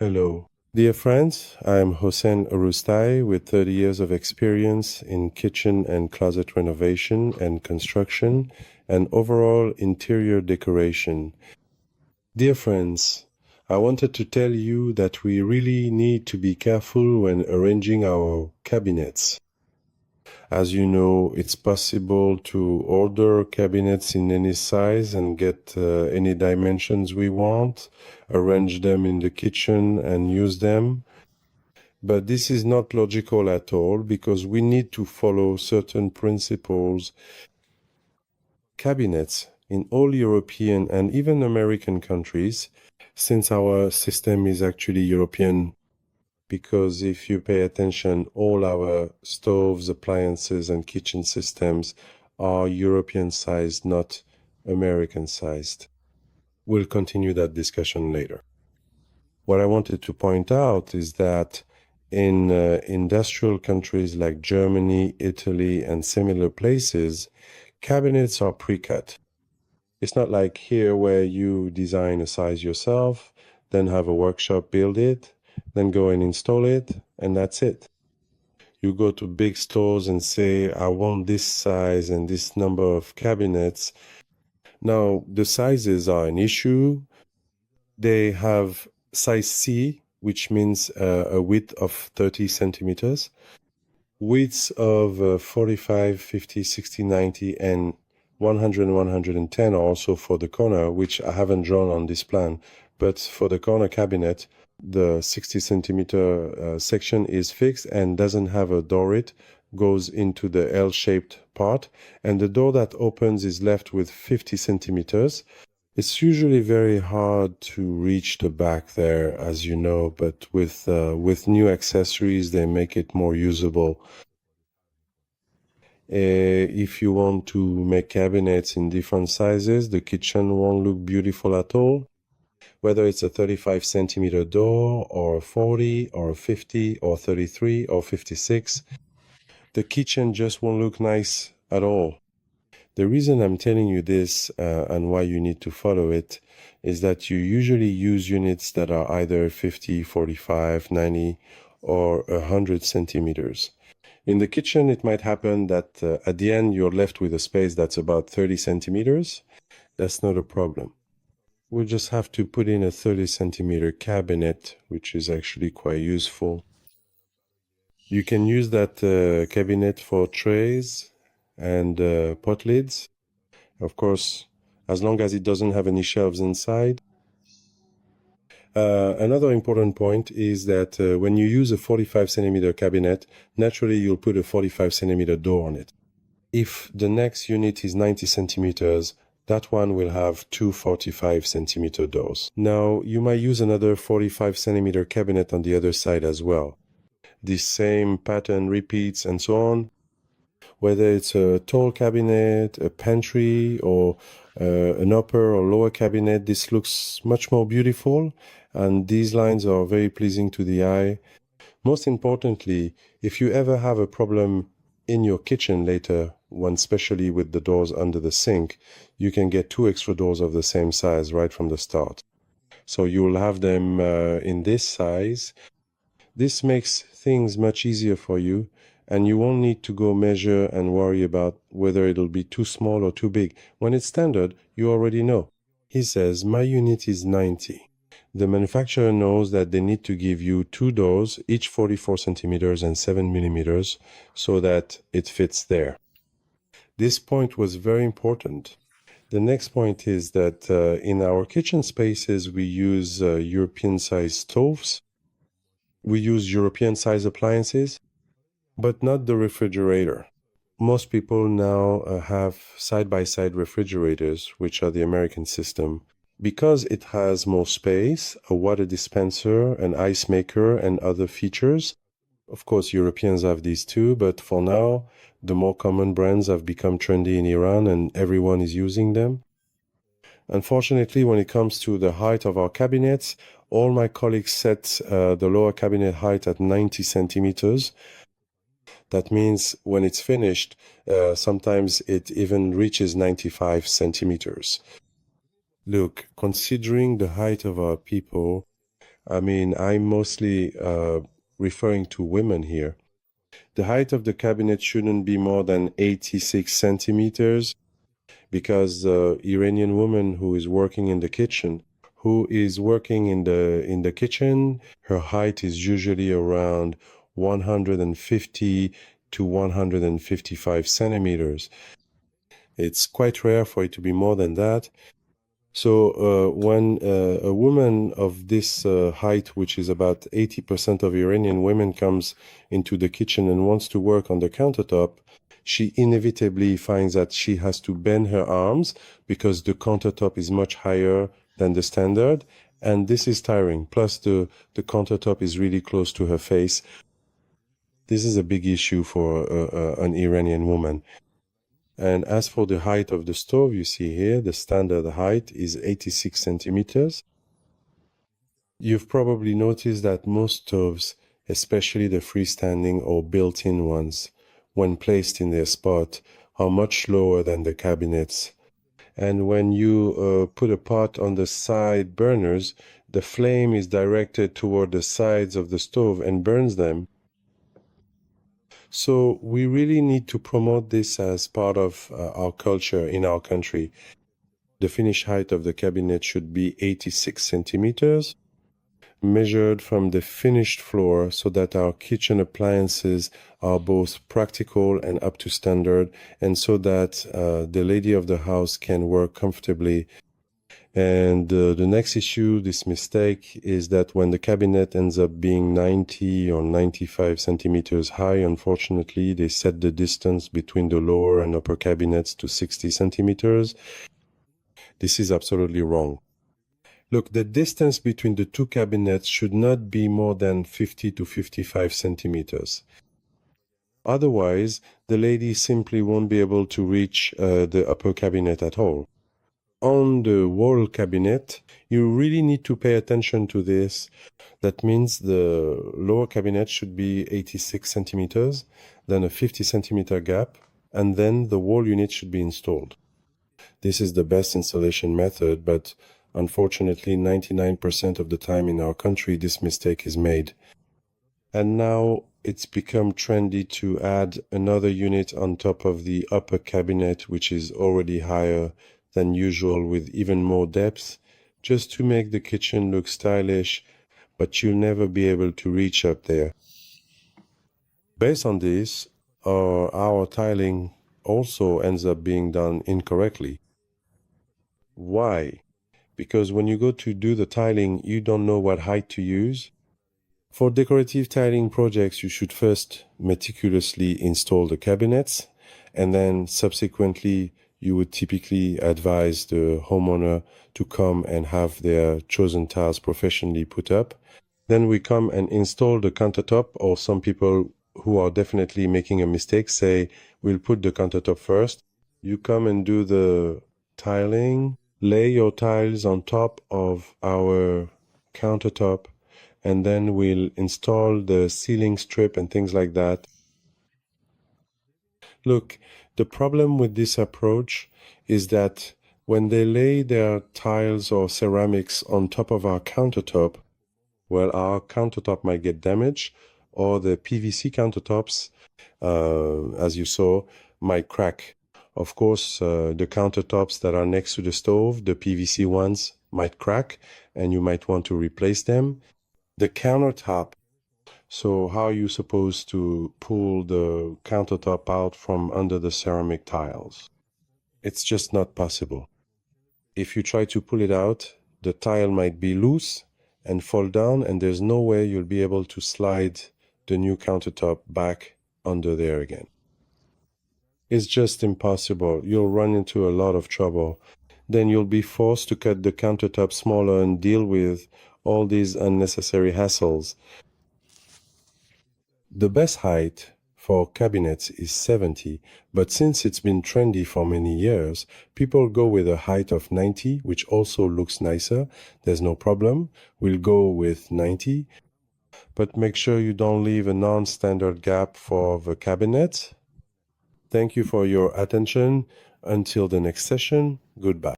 Hello. Dear friends, I am Hossein Urustai with 30 years of experience in kitchen and closet renovation and construction and overall interior decoration. Dear friends, I wanted to tell you that we really need to be careful when arranging our cabinets. As you know, it's possible to order cabinets in any size and get any dimensions we want, arrange them in the kitchen and use them. But this is not logical at all because we need to follow certain principles. Cabinets in all European and even American countries, since our system is actually European, because if you pay attention, all our stoves, appliances, and kitchen systems are European sized, not American sized. We'll continue that discussion later. What I wanted to point out is that in industrial countries like Germany, Italy, and similar places, cabinets are pre-cut. It's not like here where you design a size yourself, then have a workshop build it, then go and install it, and that's it. You go to big stores and say, I want this size and this number of cabinets. Now, the sizes are an issue. They have size C, which means a width of 30 centimeters, widths of 45, 50, 60, 90, and 100 and 110 are also for the corner, which I haven't drawn on this plan. But for the corner cabinet, the 60 centimeter section is fixed and doesn't have a door. It goes into the L-shaped part, and the door that opens is left with 50 centimeters. It's usually very hard to reach the back there, as you know, but with new accessories, they make it more usable. If you want to make cabinets in different sizes, the kitchen won't look beautiful at all. Whether it's a 35 centimeter door or a 40 or a 50 or 33 or 56, the kitchen just won't look nice at all. The reason I'm telling you this and why you need to follow it is that you usually use units that are either 50, 45, 90 or 100 centimeters. In the kitchen, it might happen that at the end, you're left with a space that's about 30 centimeters. That's not a problem. We'll just have to put in a 30 centimeter cabinet, which is actually quite useful. You can use that cabinet for trays and pot lids. Of course, as long as it doesn't have any shelves inside. Another important point is that when you use a 45 centimeter cabinet, naturally you'll put a 45 centimeter door on it. If the next unit is 90 centimeters, that one will have two 45 centimeter doors. Now, you might use another 45 centimeter cabinet on the other side as well. This same pattern repeats and so on. Whether it's a tall cabinet, a pantry, or an upper or lower cabinet, this looks much more beautiful, and these lines are very pleasing to the eye. Most importantly, if you ever have a problem in your kitchen later, one especially with the doors under the sink, you can get two extra doors of the same size right from the start. So you'll have them in this size. This makes things much easier for you, and you won't need to go measure and worry about whether it'll be too small or too big. When it's standard, you already know. He says, my unit is 90. The manufacturer knows that they need to give you two doors, each 44 centimeters and 7 millimeters, so that it fits there. This point was very important. The next point is that in our kitchen spaces, we use European-sized stoves. We use European-sized appliances, but not the refrigerator. Most people now have side-by-side refrigerators, which are the American system, because it has more space, a water dispenser, an ice maker, and other features. Of course, Europeans have these too, but for now, the more common brands have become trendy in Iran and everyone is using them. Unfortunately, when it comes to the height of our cabinets, all my colleagues set the lower cabinet height at 90 centimeters. That means when it's finished, sometimes it even reaches 95 centimeters. Look, considering the height of our people, I mean, I'm mostly referring to women here. The height of the cabinet shouldn't be more than 86 centimeters because the Iranian woman who is working in the kitchen, her height is usually around 150 to 155 centimeters. It's quite rare for it to be more than that. So when a woman of this height, which is about 80% of Iranian women, comes into the kitchen and wants to work on the countertop, she inevitably finds that she has to bend her arms because the countertop is much higher than the standard, and this is tiring. Plus the countertop is really close to her face. This is a big issue for an Iranian woman. And as for the height of the stove, you see here, the standard height is 86 centimeters. You've probably noticed that most stoves, especially the freestanding or built-in ones, when placed in their spot, are much lower than the cabinets. And when you put a pot on the side burners, the flame is directed toward the sides of the stove and burns them. So we really need to promote this as part of our culture in our country. The finished height of the cabinet should be 86 centimeters, measured from the finished floor so that our kitchen appliances are both practical and up to standard, and so that the lady of the house can work comfortably. And the next issue, this mistake, is that when the cabinet ends up being 90 or 95 centimeters high, unfortunately, they set the distance between the lower and upper cabinets to 60 centimeters. This is absolutely wrong. Look, the distance between the two cabinets should not be more than 50 to 55 centimeters. Otherwise, the lady simply won't be able to reach the upper cabinet at all. On the wall cabinet, you really need to pay attention to this. That means the lower cabinet should be 86 centimeters, then a 50 centimeter gap, and then the wall unit should be installed. This is the best installation method, but unfortunately 99% of the time in our country this mistake is made. And now it's become trendy to add another unit on top of the upper cabinet, which is already higher than usual with even more depth, just to make the kitchen look stylish, but you'll never be able to reach up there. Based on this, our tiling also ends up being done incorrectly. Why? Because when you go to do the tiling, you don't know what height to use. For decorative tiling projects, you should first meticulously install the cabinets, and then subsequently you would typically advise the homeowner to come and have their chosen tiles professionally put up. Then we come and install the countertop, or some people who are definitely making a mistake say, we'll put the countertop first. You come and do the tiling, lay your tiles on top of our countertop, and then we'll install the ceiling strip and things like that. Look, the problem with this approach is that when they lay their tiles or ceramics on top of our countertop, well, our countertop might get damaged, or the PVC countertops, as you saw, might crack. Of course, the countertops that are next to the stove, the PVC ones, might crack, and you might want to replace them. The countertop, so how are you supposed to pull the countertop out from under the ceramic tiles? It's just not possible. If you try to pull it out, the tile might be loose and fall down, and there's no way you'll be able to slide the new countertop back under there again. It's just impossible. You'll run into a lot of trouble. Then you'll be forced to cut the countertop smaller and deal with all these unnecessary hassles. The best height for cabinets is 70, but since it's been trendy for many years, people go with a height of 90, which also looks nicer. There's no problem. We'll go with 90, but make sure you don't leave a non-standard gap for the cabinet. Thank you for your attention. Until the next session, goodbye.